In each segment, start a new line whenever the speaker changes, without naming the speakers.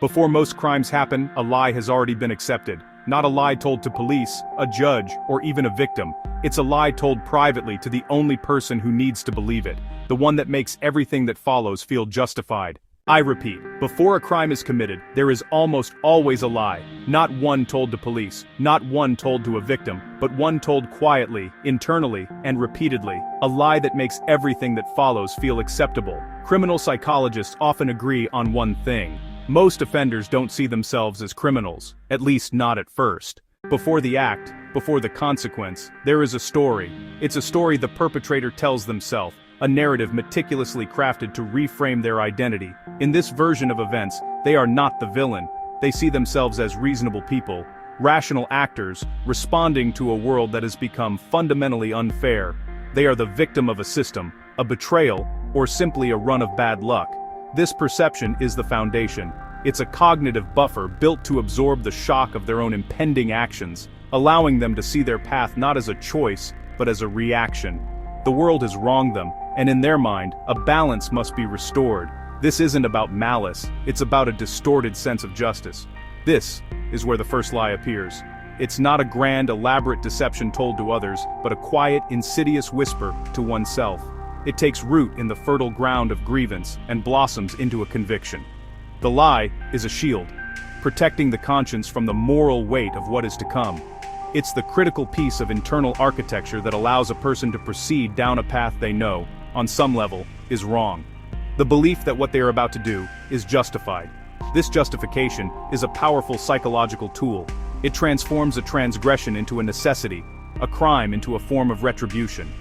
Before most crimes happen, a lie has already been accepted. Not a lie told to police, a judge, or even a victim. It's a lie told privately to the only person who needs to believe it, the one that makes everything that follows feel justified. I repeat, before a crime is committed, there is almost always a lie. Not one told to police, not one told to a victim, but one told quietly, internally, and repeatedly. A lie that makes everything that follows feel acceptable. Criminal psychologists often agree on one thing. Most offenders don't see themselves as criminals, at least not at first. Before the act, before the consequence, there is a story. It's a story the perpetrator tells themselves, a narrative meticulously crafted to reframe their identity. In this version of events, they are not the villain. They see themselves as reasonable people, rational actors, responding to a world that has become fundamentally unfair. They are the victim of a system, a betrayal, or simply a run of bad luck. This perception is the foundation. It's a cognitive buffer built to absorb the shock of their own impending actions, allowing them to see their path not as a choice, but as a reaction. The world has wronged them, and in their mind, a balance must be restored. This isn't about malice, it's about a distorted sense of justice. This is where the first lie appears. It's not a grand, elaborate deception told to others, but a quiet, insidious whisper to oneself. It takes root in the fertile ground of grievance and blossoms into a conviction. The lie is a shield, protecting the conscience from the moral weight of what is to come. It's the critical piece of internal architecture that allows a person to proceed down a path they know, on some level, is wrong. The belief that what they are about to do is justified. This justification is a powerful psychological tool. It transforms a transgression into a necessity, a crime into a form of retribution.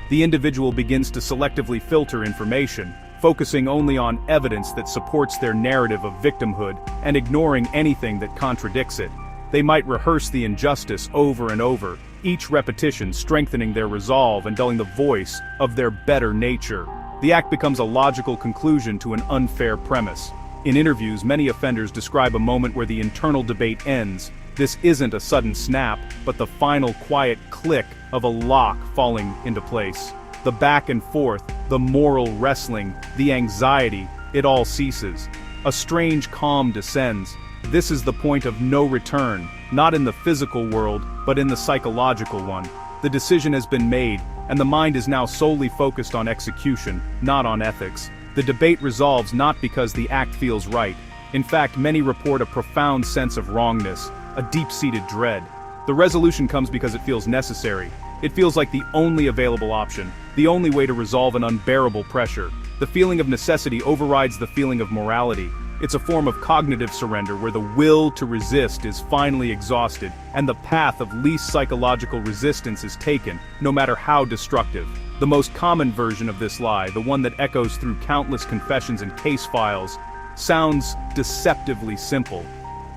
The individual begins to selectively filter information, focusing only on evidence that supports their narrative of victimhood and ignoring anything that contradicts it. They might rehearse the injustice over and over, each repetition strengthening their resolve and dulling the voice of their better nature. The act becomes a logical conclusion to an unfair premise. In interviews, many offenders describe a moment where the internal debate ends. This isn't a sudden snap, but the final quiet click of a lock falling into place. The back and forth, the moral wrestling, the anxiety, it all ceases. A strange calm descends. This is the point of no return, not in the physical world, but in the psychological one. The decision has been made, and the mind is now solely focused on execution, not on ethics. The debate resolves not because the act feels right. In fact, many report a profound sense of wrongness, a deep-seated dread. The resolution comes because it feels necessary. It feels like the only available option, the only way to resolve an unbearable pressure. The feeling of necessity overrides the feeling of morality. It's a form of cognitive surrender where the will to resist is finally exhausted, and the path of least psychological resistance is taken, no matter how destructive. The most common version of this lie, the one that echoes through countless confessions and case files, sounds deceptively simple.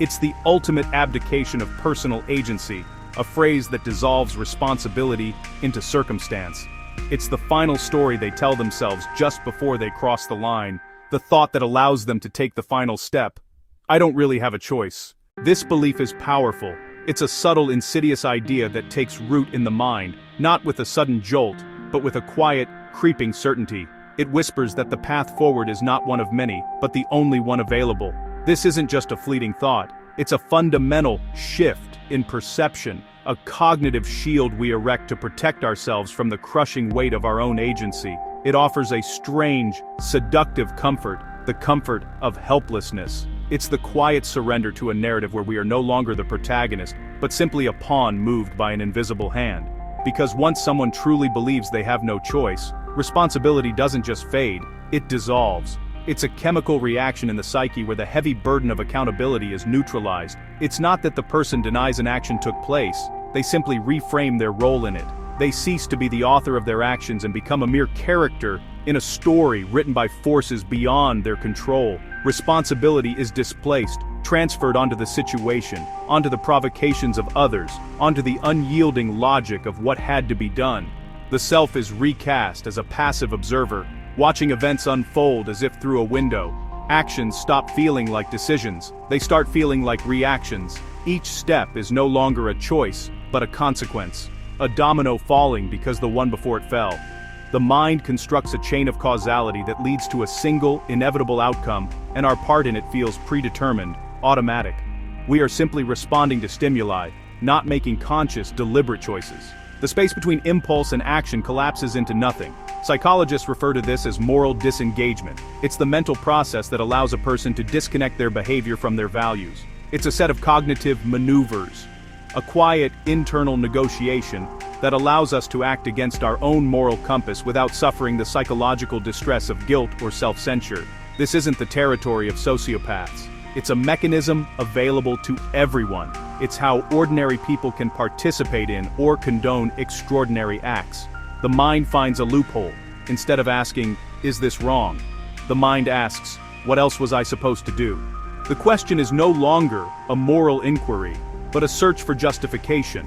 It's the ultimate abdication of personal agency, a phrase that dissolves responsibility into circumstance. It's the final story they tell themselves just before they cross the line, the thought that allows them to take the final step. I don't really have a choice. This belief is powerful. It's a subtle, insidious idea that takes root in the mind, not with a sudden jolt, but with a quiet, creeping certainty. It whispers that the path forward is not one of many, but the only one available. This isn't just a fleeting thought. It's a fundamental shift in perception, a cognitive shield we erect to protect ourselves from the crushing weight of our own agency. It offers a strange, seductive comfort, the comfort of helplessness. It's the quiet surrender to a narrative where we are no longer the protagonist, but simply a pawn moved by an invisible hand. Because once someone truly believes they have no choice, responsibility doesn't just fade, it dissolves. It's a chemical reaction in the psyche where the heavy burden of accountability is neutralized. It's not that the person denies an action took place, they simply reframe their role in it. They cease to be the author of their actions and become a mere character in a story written by forces beyond their control. Responsibility is displaced, transferred onto the situation, onto the provocations of others, onto the unyielding logic of what had to be done. The self is recast as a passive observer, watching events unfold as if through a window. Actions stop feeling like decisions, they start feeling like reactions. Each step is no longer a choice, but a consequence. A domino falling because the one before it fell. The mind constructs a chain of causality that leads to a single, inevitable outcome, and our part in it feels predetermined, automatic. We are simply responding to stimuli, not making conscious, deliberate choices. The space between impulse and action collapses into nothing. Psychologists refer to this as moral disengagement. It's the mental process that allows a person to disconnect their behavior from their values. It's a set of cognitive maneuvers, a quiet, internal negotiation that allows us to act against our own moral compass without suffering the psychological distress of guilt or self-censure. This isn't the territory of sociopaths. It's a mechanism available to everyone. It's how ordinary people can participate in or condone extraordinary acts. The mind finds a loophole. Instead of asking, "Is this wrong?" the mind asks, "What else was I supposed to do?" The question is no longer a moral inquiry, but a search for justification.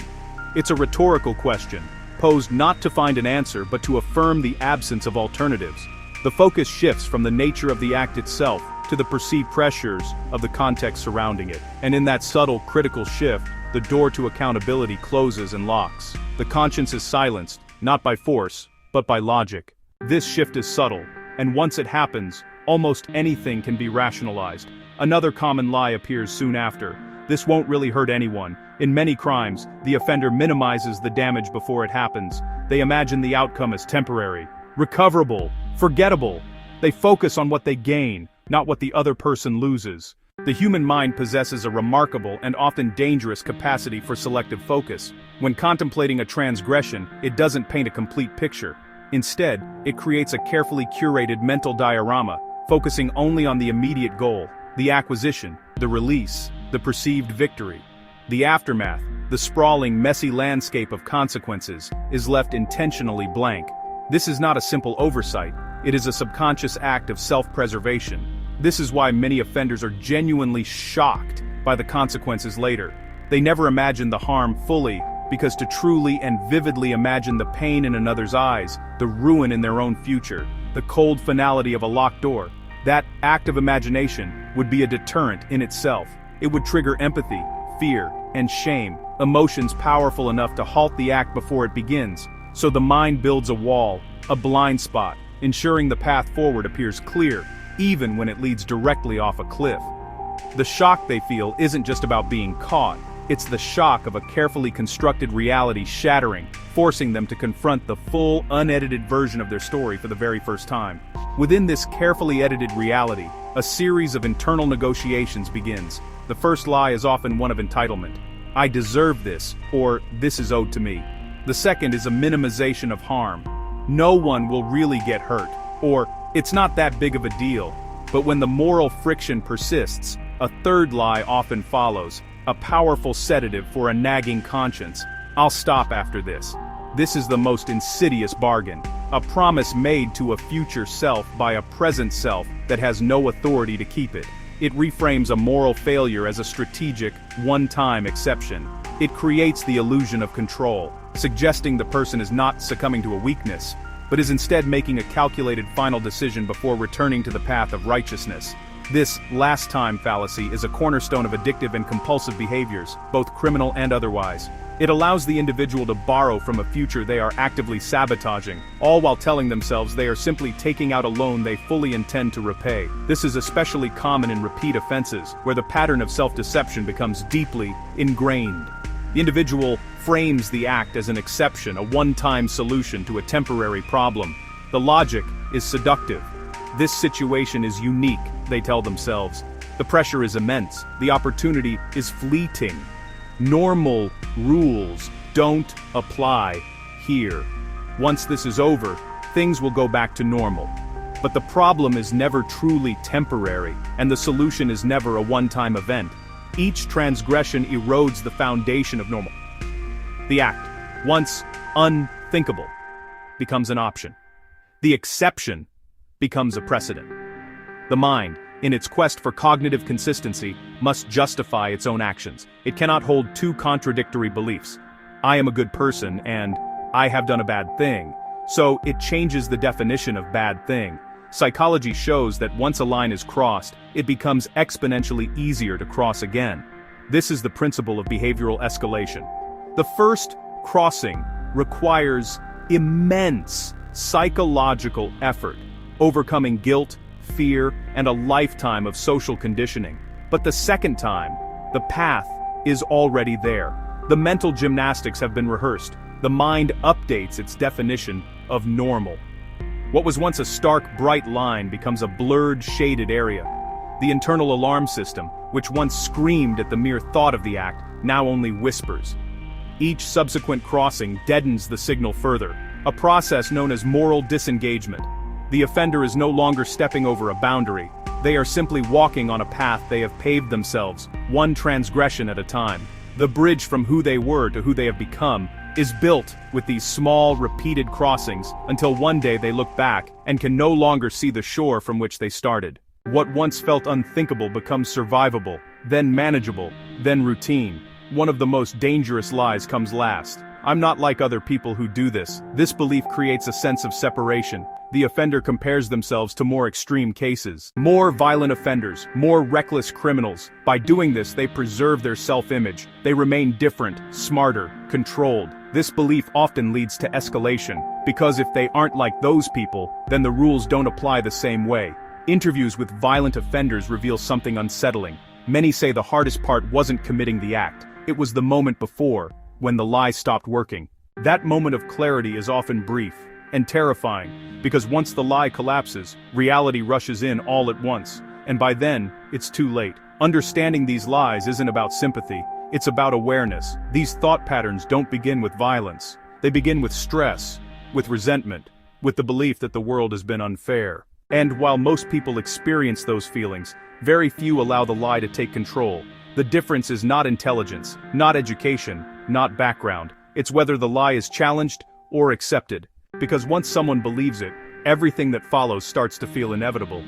It's a rhetorical question, posed not to find an answer but to affirm the absence of alternatives. The focus shifts from the nature of the act itself to the perceived pressures of the context surrounding it. And in that subtle, critical shift, the door to accountability closes and locks. The conscience is silenced, not by force, but by logic. This shift is subtle, and once it happens, almost anything can be rationalized. Another common lie appears soon after. This won't really hurt anyone. In many crimes, the offender minimizes the damage before it happens. They imagine the outcome as temporary, recoverable, forgettable. They focus on what they gain, not what the other person loses. The human mind possesses a remarkable and often dangerous capacity for selective focus. When contemplating a transgression, it doesn't paint a complete picture. Instead, it creates a carefully curated mental diorama, focusing only on the immediate goal, the acquisition, the release, the perceived victory. The aftermath, the sprawling, messy landscape of consequences, is left intentionally blank. This is not a simple oversight. It is a subconscious act of self-preservation. This is why many offenders are genuinely shocked by the consequences later. They never imagine the harm fully, because to truly and vividly imagine the pain in another's eyes, the ruin in their own future, the cold finality of a locked door, that act of imagination would be a deterrent in itself. It would trigger empathy, fear, and shame, emotions powerful enough to halt the act before it begins. So the mind builds a wall, a blind spot, ensuring the path forward appears clear, even when it leads directly off a cliff. The shock they feel isn't just about being caught, it's the shock of a carefully constructed reality shattering, forcing them to confront the full, unedited version of their story for the very first time. Within this carefully edited reality, a series of internal negotiations begins. The first lie is often one of entitlement. I deserve this, or this is owed to me. The second is a minimization of harm. No one will really get hurt, or it's not that big of a deal. But when the moral friction persists, a third lie often follows, a powerful sedative for a nagging conscience. I'll stop after this. This is the most insidious bargain, a promise made to a future self by a present self that has no authority to keep it. It reframes a moral failure as a strategic, one-time exception. It creates the illusion of control, suggesting the person is not succumbing to a weakness, but is instead making a calculated final decision before returning to the path of righteousness. This last-time fallacy is a cornerstone of addictive and compulsive behaviors, both criminal and otherwise. It allows the individual to borrow from a future they are actively sabotaging, all while telling themselves they are simply taking out a loan they fully intend to repay. This is especially common in repeat offenses, where the pattern of self-deception becomes deeply ingrained. The individual frames the act as an exception, a one-time solution to a temporary problem. The logic is seductive. This situation is unique, they tell themselves. The pressure is immense. The opportunity is fleeting. Normal rules don't apply here. Once this is over, things will go back to normal. But the problem is never truly temporary, and the solution is never a one-time event. Each transgression erodes the foundation of normal. The act, once unthinkable, becomes an option. The exception becomes a precedent. The mind, in its quest for cognitive consistency, must justify its own actions. It cannot hold two contradictory beliefs. I am a good person and I have done a bad thing. So it changes the definition of bad thing. Psychology shows that once a line is crossed, it becomes exponentially easier to cross again. This is the principle of behavioral escalation. The first crossing requires immense psychological effort, overcoming guilt, fear, and a lifetime of social conditioning. But the second time, the path is already there. The mental gymnastics have been rehearsed. The mind updates its definition of normal. What was once a stark, bright line becomes a blurred, shaded area. The internal alarm system, which once screamed at the mere thought of the act, now only whispers. Each subsequent crossing deadens the signal further, a process known as moral disengagement. The offender is no longer stepping over a boundary. They are simply walking on a path they have paved themselves, one transgression at a time. The bridge from who they were to who they have become is built with these small, repeated crossings until one day they look back and can no longer see the shore from which they started. What once felt unthinkable becomes survivable, then manageable, then routine. One of the most dangerous lies comes last. I'm not like other people who do this. This belief creates a sense of separation. The offender compares themselves to more extreme cases. More violent offenders, more reckless criminals. By doing this, they preserve their self-image. They remain different, smarter, controlled. This belief often leads to escalation, because if they aren't like those people, then the rules don't apply the same way. Interviews with violent offenders reveal something unsettling. Many say the hardest part wasn't committing the act. It was the moment before, when the lie stopped working. That moment of clarity is often brief and terrifying, because once the lie collapses, reality rushes in all at once, and by then, it's too late. Understanding these lies isn't about sympathy, it's about awareness. These thought patterns don't begin with violence. They begin with stress, with resentment, with the belief that the world has been unfair. And while most people experience those feelings, very few allow the lie to take control. The difference is not intelligence, not education, not background. It's whether the lie is challenged or accepted. Because once someone believes it, everything that follows starts to feel inevitable.